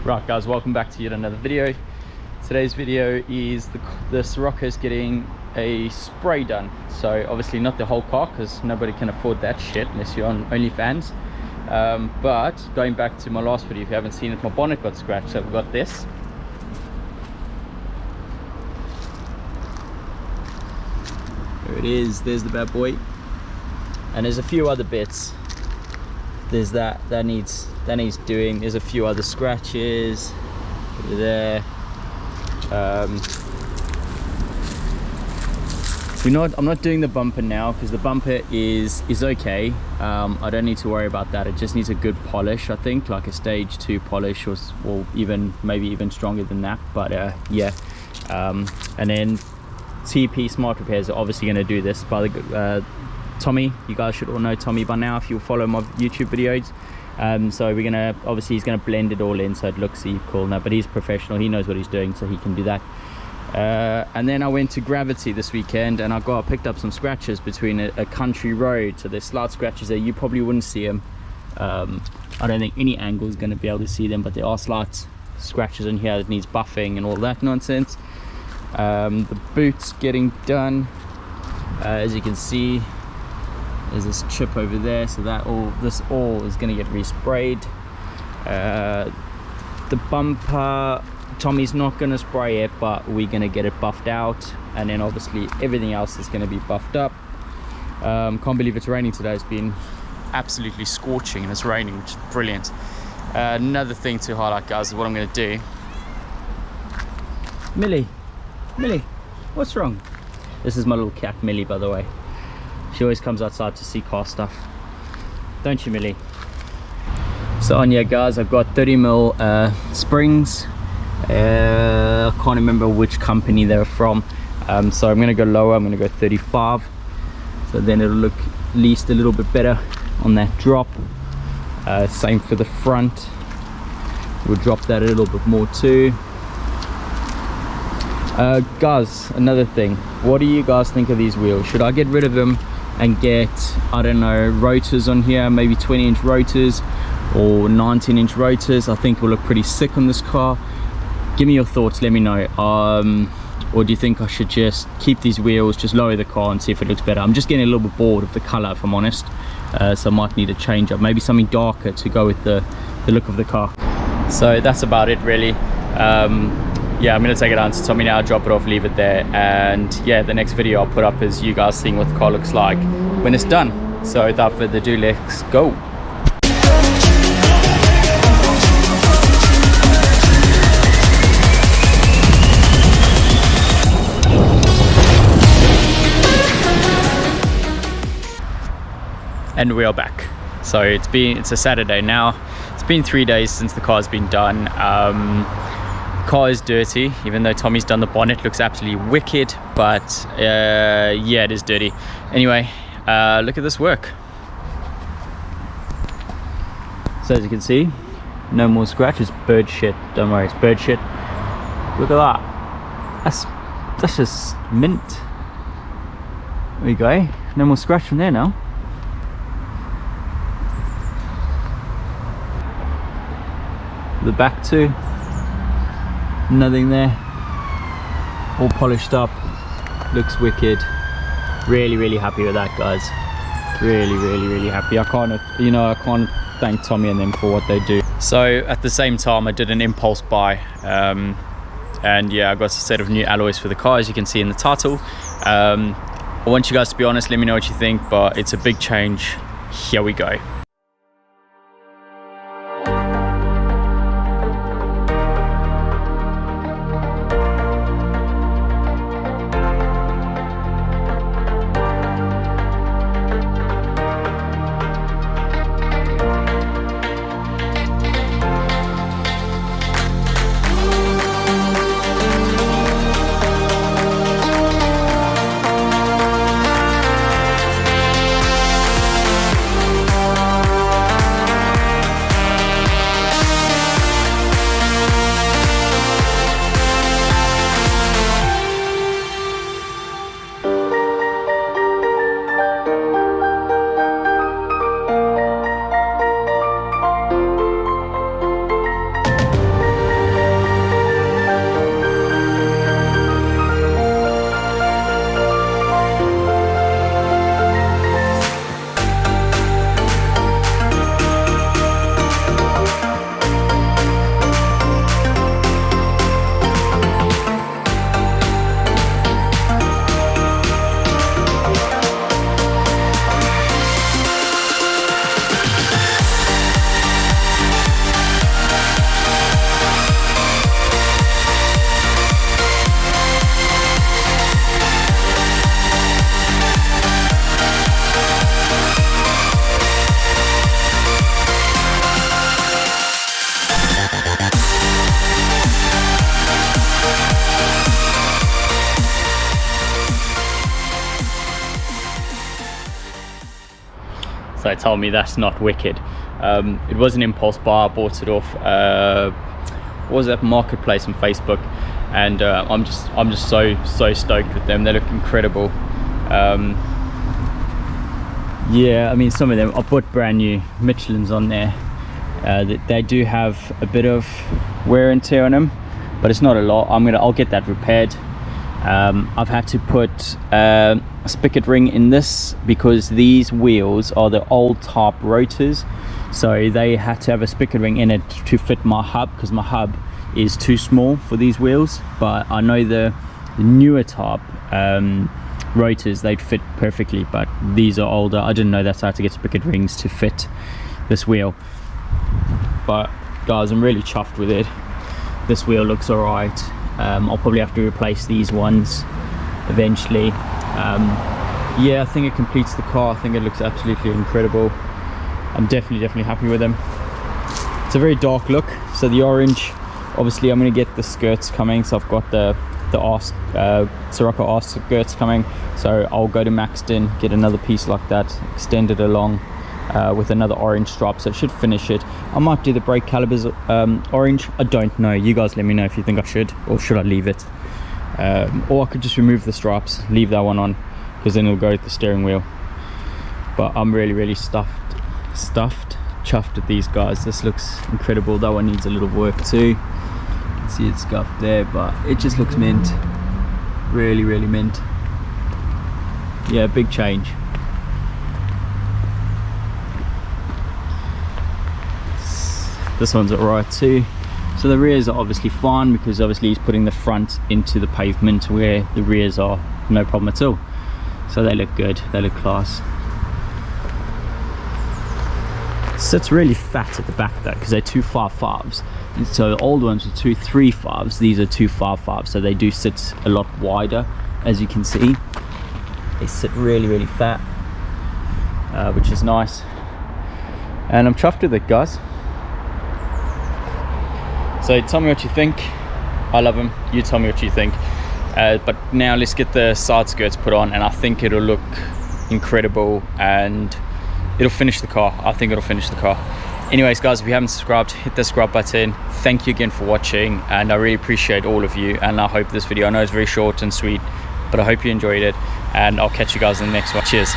Right guys, welcome back to yet another video. Today's video is the Scirocco is getting a spray done. So obviously not the whole car because nobody can afford that shit unless you're on OnlyFans. But going back to my last video, if you haven't seen it, my bonnet got scratched, so we've got this. There it is, there's the bad boy. And there's a few other bits. There's that needs doing. There's a few other scratches there. I'm not doing the bumper now because the bumper is okay. I don't need to worry about that. It just needs a good polish, I think, like a stage 2 polish, or even maybe even stronger than that. But yeah, and then TP Smart Repairs are obviously going to do this by the Tommy. You guys should all know Tommy by now if you follow my YouTube videos. So we're gonna, obviously he's gonna blend it all in so it looks cool now, but he's professional, he knows what he's doing, so he can do that. And then I went to Gravity this weekend and I picked up some scratches between a country road. So there's slight scratches there, you probably wouldn't see them. I don't think any angle is going to be able to see them, but there are slight scratches in here that needs buffing and all that nonsense. The boot's getting done, as you can see. There's this chip over there, so this all is going to get resprayed. The bumper, Tommy's not going to spray it, but we're going to get it buffed out, and then obviously everything else is going to be buffed up. Can't believe it's raining today. It's been absolutely scorching and it's raining, which is brilliant. Another thing to highlight, guys, is what I'm going to do. Millie, what's wrong? This is my little cat Millie, by the way. She always comes outside to see car stuff, don't you, Millie? So on here, guys, I've got 30mm springs. I can't remember which company they're from, so I'm going to go lower. I'm going to go 35, so then it'll look at least a little bit better on that drop. Same for the front, we'll drop that a little bit more too. Guys, another thing, what do you guys think of these wheels? Should I get rid of them and get, I don't know, rotors on here, maybe 20-inch rotors or 19-inch rotors? I think it will look pretty sick on this car. Give me your thoughts, let me know. Or do you think I should just keep these wheels, just lower the car and see if it looks better? I'm just getting a little bit bored of the color, if I'm honest, so I might need a change up, maybe something darker to go with the look of the car. So that's about it, really. Yeah, I'm going to take it down to Tommy now, drop it off, leave it there, and yeah, the next video I'll put up is you guys seeing what the car looks like when it's done. So without further ado, let's go. And we are back. So it's a Saturday now. It's been 3 days since the car's been done. Car is dirty, even though Tommy's done the bonnet, looks absolutely wicked, but yeah, it is dirty. Anyway, look at this work. So as you can see, no more scratches. Bird shit, don't worry, it's bird shit. Look at that, that's just mint. There we go, no more scratch from there now. The back too, nothing there, all polished up, looks wicked. Really happy with that, guys. Really happy. I can't thank Tommy and them for what they do. So at the same time, I did an impulse buy, and yeah, I got a set of new alloys for the car, as you can see in the title. I want you guys to be honest, let me know what you think, but it's a big change. Here we go. they tell me that's not wicked. It was an impulse buy. I bought it off what was that, marketplace on Facebook, and I'm just so stoked with them. They look incredible. Yeah, I mean, some of them I bought brand new Michelin's on there. They do have a bit of wear and tear on them, but it's not a lot. I'll get that repaired. I've had to put a spigot ring in this because these wheels are the old type rotors, so they had to have a spigot ring in it to fit my hub, because my hub is too small for these wheels. But I know the newer type rotors, they'd fit perfectly, but these are older. I didn't know that's how to get spigot rings to fit this wheel. But guys, I'm really chuffed with it. This wheel looks all right. I'll probably have to replace these ones eventually. Yeah, I think it completes the car. I think it looks absolutely incredible. I'm definitely happy with them. It's a very dark look, so the orange, obviously I'm going to get the skirts coming. So I've got the Scirocco R skirts coming, so I'll go to Maxton, get another piece like that, extend it along with another orange stripe, so it should finish it. I might do the brake calipers orange. I don't know. You guys let me know if you think I should, or should I leave it, or I could just remove the stripes, leave that one on, because then it'll go with the steering wheel. But I'm really chuffed at these guys. This looks incredible. That one needs a little work too. You can see it's scuffed there, but it just looks mint. Really mint. Yeah, big change. This one's alright too. So the rears are obviously fine, because obviously he's putting the front into the pavement where the rears are no problem at all. So they look good, they look class. Sits really fat at the back though, because they're 255s. So the old ones are 235s, these are 255s, so they do sit a lot wider. As you can see, they sit really fat, which is nice, and I'm chuffed with it, guys. So tell me what you think. I love them. You tell me what you think. But now let's get the side skirts put on, and I think it'll look incredible, and it'll finish the car. I think it'll finish the car. Anyways guys, if you haven't subscribed, hit the subscribe button. Thank you again for watching, and I really appreciate all of you. And I hope this video, I know it's very short and sweet, but I hope you enjoyed it, and I'll catch you guys in the next one. Cheers.